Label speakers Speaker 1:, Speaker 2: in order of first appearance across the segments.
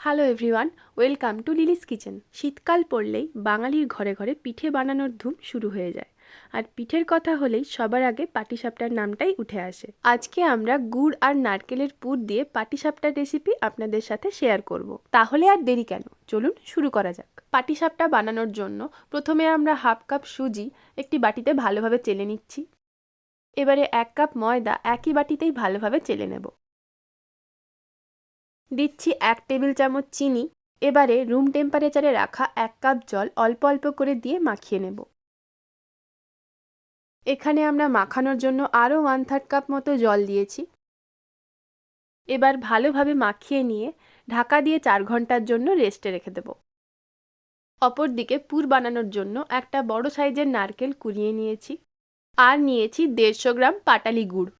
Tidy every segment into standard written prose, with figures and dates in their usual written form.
Speaker 1: Hello everyone, welcome to Lily's kitchen. শীতকাল পড়লেই বাঙালির ঘরে ঘরে পিঠে বানানোর ধুম শুরু হয়ে যায়। আর পিঠের কথা হলেই সবার আগে পাটিসাপটার নামটাই উঠে আসে। আজকে আমরা গুড় আর নারকেলের পুর দিয়ে পাটিসাপটার রেসিপি আপনাদের সাথে শেয়ার করব। তাহলে আর দেরি কেন, চলুন শুরু করা যাক। পাটিসাপটা বানানোর জন্য প্রথমে আমরা হাফ কাপ সুজি একটি বাটিতে ভালোভাবে চেলে নিচ্ছি। এবারে 1 কাপ ময়দা একই বাটিতেই ভালোভাবে চেলে নেব। দিচ্ছি 1 টেবিল চামচ চিনি। এবারে রুম টেম্পারেচারে রাখা 1 কাপ জল অল্প অল্প করে দিয়ে মাখিয়ে নেব। এখানে আমরা মাখানোর জন্য আরও 1/3 কাপ মতো জল দিয়েছি। এবার ভালোভাবে মাখিয়ে নিয়ে ঢাকা দিয়ে 4 ঘন্টার জন্য রেস্টে রেখে দেব। অপরদিকে পুর বানানোর জন্য একটা বড় সাইজের নারকেল কুড়িয়ে নিয়েছি আর নিয়েছি 150 গ্রাম পাটালি গুড়।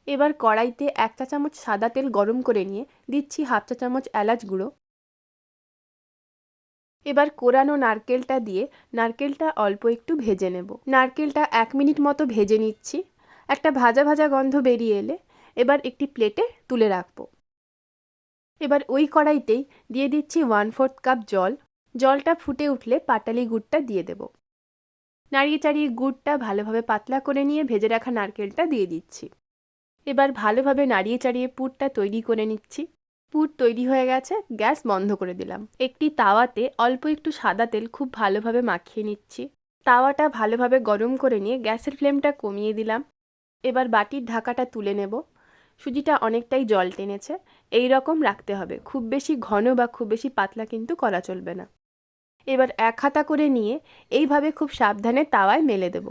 Speaker 1: এবার কড়াইতে 1 চা চামচ সাদা তেল গরম করে নিয়ে দিচ্ছি হাফ চা চামচ এলাচ গুঁড়ো। এবার কোরানো নারকেলটা দিয়ে নারকেলটা অল্প একটু ভেজে নেব। নারকেলটা 1 মিনিট মতো ভেজে নিচ্ছি। একটা ভাজা ভাজা গন্ধ বেরিয়ে এলে এবার একটি প্লেটে তুলে রাখবো। এবার ওই কড়াইতেই দিয়ে দিচ্ছি 1/4 কাপ জল। জলটা ফুটে উঠলে পাটালি গুড়টা দিয়ে দেব। নাড়িয়ে চাড়িয়ে গুড়টা ভালোভাবে পাতলা করে নিয়ে ভেজে রাখা নারকেলটা দিয়ে দিচ্ছি। এবার ভালোভাবে নাড়িয়ে চাড়িয়ে পুরটা তৈরি করে নিচ্ছি। পুর তৈরি হয়ে গেছে, গ্যাস বন্ধ করে দিলাম। একটি তাওয়াতে অল্প একটু সাদা তেল খুব ভালোভাবে মাখিয়ে নিচ্ছি। তাওয়াটা ভালোভাবে গরম করে নিয়ে গ্যাসের ফ্লেমটা কমিয়ে দিলাম। এবার বাটির ঢাকাটা তুলে নেব। সুজিটা অনেকটাই জল টেনেছে, এই রকম রাখতে হবে। খুব বেশি ঘন বা খুব বেশি পাতলা কিন্তু করা চলবে না। এবার 1 হাতা করে নিয়ে এইভাবে খুব সাবধানে তাওয়ায় মেলে দেব।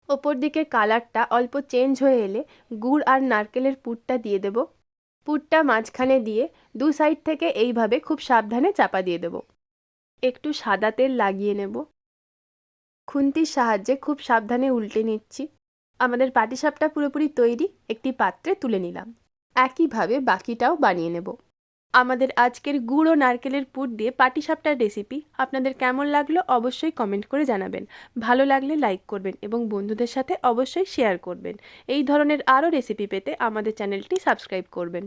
Speaker 1: ওপর দিকের কালারটা অল্প চেঞ্জ হয়ে এলে গুড় আর নারকেলের পুরটা দিয়ে দেব। পুরটা মাঝখানে দিয়ে 2 সাইড থেকে এইভাবে খুব সাবধানে চাপা দিয়ে দেব। একটু সাদা তেল লাগিয়ে নেব। খুন্তির সাহায্যে খুব সাবধানে উল্টে নিচ্ছি। আমাদের পাটিসাপটা পুরোপুরি তৈরি, একটি পাত্রে তুলে নিলাম। একইভাবে বাকিটাও বানিয়ে নেব। আমাদের আজকের গুড় ও নারকেলের পুর দিয়ে পাটিসাপটার রেসিপি আপনাদের কেমন লাগলো অবশ্যই কমেন্ট করে জানাবেন। ভালো লাগলে লাইক করবেন এবং বন্ধুদের সাথে অবশ্যই শেয়ার করবেন। এই ধরনের আরও রেসিপি পেতে আমাদের চ্যানেলটি সাবস্ক্রাইব করবেন।